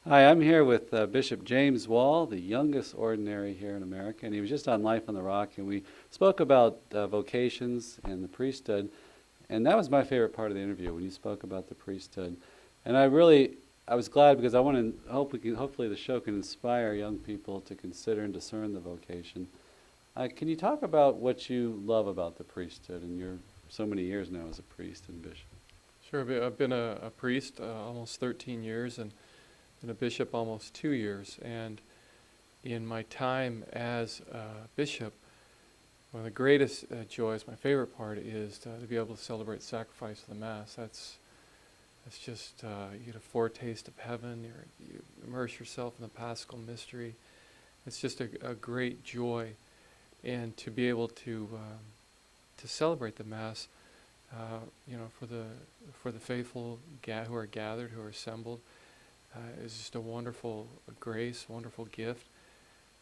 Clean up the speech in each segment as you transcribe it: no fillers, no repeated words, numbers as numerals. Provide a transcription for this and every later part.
Hi, I'm here with Bishop James Wall, the youngest ordinary here in America, and he was just on Life on the Rock, and we spoke about vocations and the priesthood, and that was my favorite part of the interview when you spoke about the priesthood. And I was glad because I want to hopefully the show can inspire young people to consider and discern the vocation. Can you talk about what you love about the priesthood and your so many years now as a priest and bishop? Sure, I've been a priest almost 13 years and been a bishop almost 2 years. And in my time as a bishop, one of the greatest joys, my favorite part, is to be able to celebrate the sacrifice of the Mass. That's just, you get a foretaste of heaven, you immerse yourself in the Paschal mystery. It's just a great joy. And to be able to celebrate the Mass, for the faithful who are gathered, who are assembled, is just a wonderful grace, wonderful gift.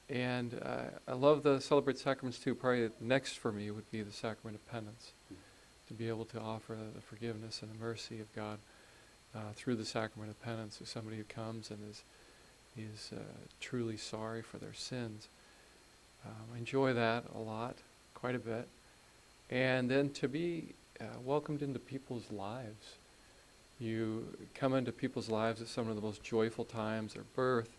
And I love the celebrate sacraments too. Probably next for me would be the sacrament of penance, to be able to offer the forgiveness and the mercy of God through the sacrament of penance to somebody who comes and is truly sorry for their sins. I enjoy that a lot, quite a bit. And then to be welcomed into people's lives. You come into people's lives at some of the most joyful times, their birth,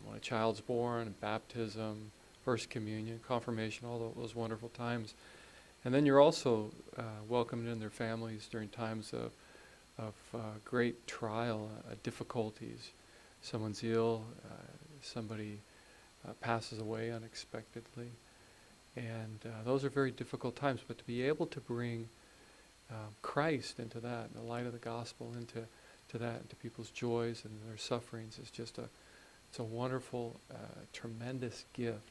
when a child's born, baptism, first communion, confirmation, all those wonderful times. And then you're also welcomed in their families during times of great trial, difficulties. Someone's ill, somebody passes away unexpectedly. And those are very difficult times, but to be able to bring Christ into that, and the light of the gospel into that, into people's joys and their sufferings, is just it's a wonderful, tremendous gift.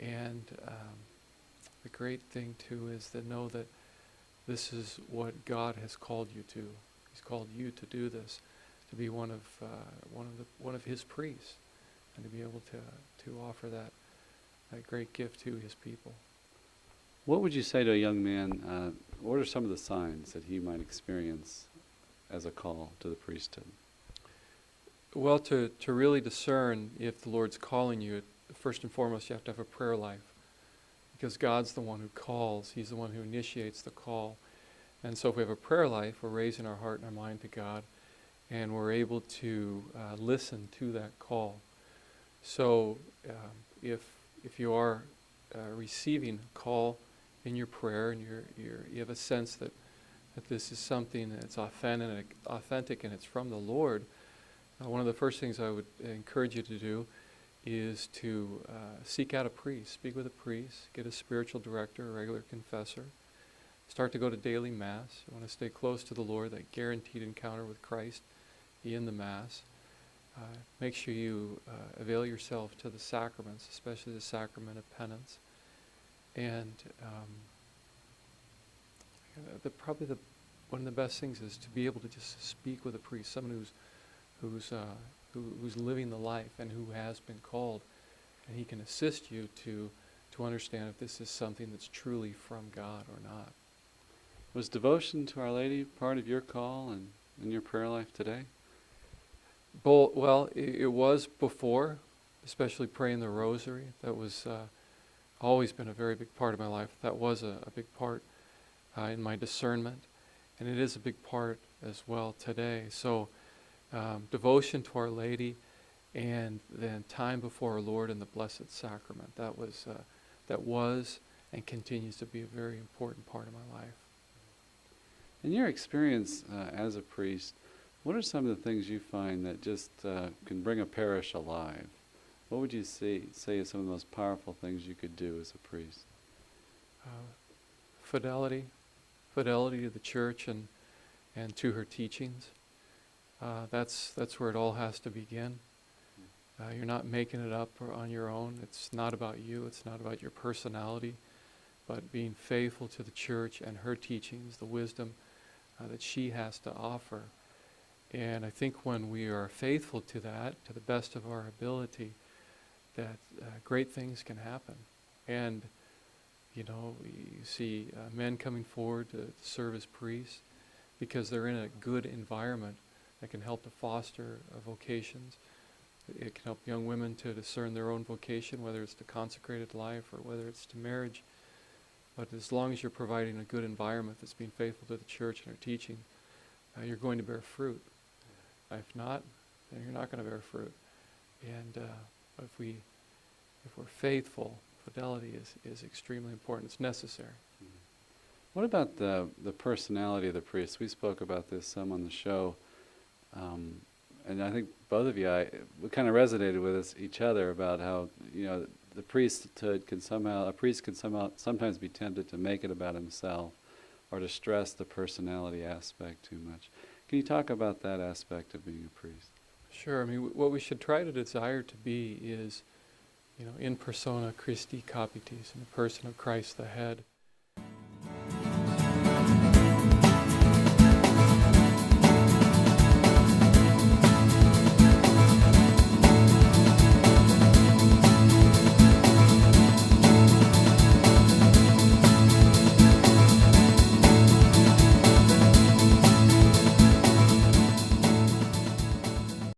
And the great thing too is to know that this is what God has called you to. He's called you to do this, to be one of His priests, and to be able to offer that great gift to His people. What would you say to a young man? What are some of the signs that he might experience as a call to the priesthood? Well, to really discern if the Lord's calling you, first and foremost, you have to have a prayer life, because God's the one who calls. He's the one who initiates the call. And so if we have a prayer life, we're raising our heart and our mind to God, and we're able to listen to that call. So if you are receiving a call in your prayer, and you have a sense that this is something that's authentic and it's from the Lord, one of the first things I would encourage you to do is to seek out a priest, speak with a priest, get a spiritual director, a regular confessor, start to go to daily Mass. You want to stay close to the Lord, that guaranteed encounter with Christ in the Mass. Make sure you avail yourself to the sacraments, especially the sacrament of penance. And one of the best things is to be able to just speak with a priest, someone who's living the life and who has been called, and he can assist you to understand if this is something that's truly from God or not. Was devotion to Our Lady part of your call and in your prayer life today? Well, it was before, especially praying the Rosary. That was always been a very big part of my life. That was a big part in my discernment, and it is a big part as well today. So devotion to Our Lady, and then time before our Lord in the Blessed Sacrament. That was and continues to be a very important part of my life. In your experience as a priest, what are some of the things you find that just can bring a parish alive? What would you say are some of the most powerful things you could do as a priest? Fidelity to the Church and to her teachings. That's where it all has to begin. You're not making it up on your own. It's not about you. It's not about your personality, but being faithful to the Church and her teachings, the wisdom that she has to offer. And I think when we are faithful to that, to the best of our ability, that great things can happen. And, you see men coming forward to serve as priests because they're in a good environment that can help to foster vocations. It can help young women to discern their own vocation, whether it's to consecrated life or whether it's to marriage. But as long as you're providing a good environment that's being faithful to the church and her teaching, you're going to bear fruit. If not, then you're not going to bear fruit. And if we're faithful, fidelity is extremely important. It's necessary. What about the personality of the priest? We spoke about this some on the show, and I think both of you, we kind of resonated with each other about how, you know, the priesthood can a priest can sometimes be tempted to make it about himself, or to stress the personality aspect too much. Can you talk about that aspect of being a priest? Sure. I mean, what we should try to desire to be is, in persona Christi capitis, in the person of Christ the head.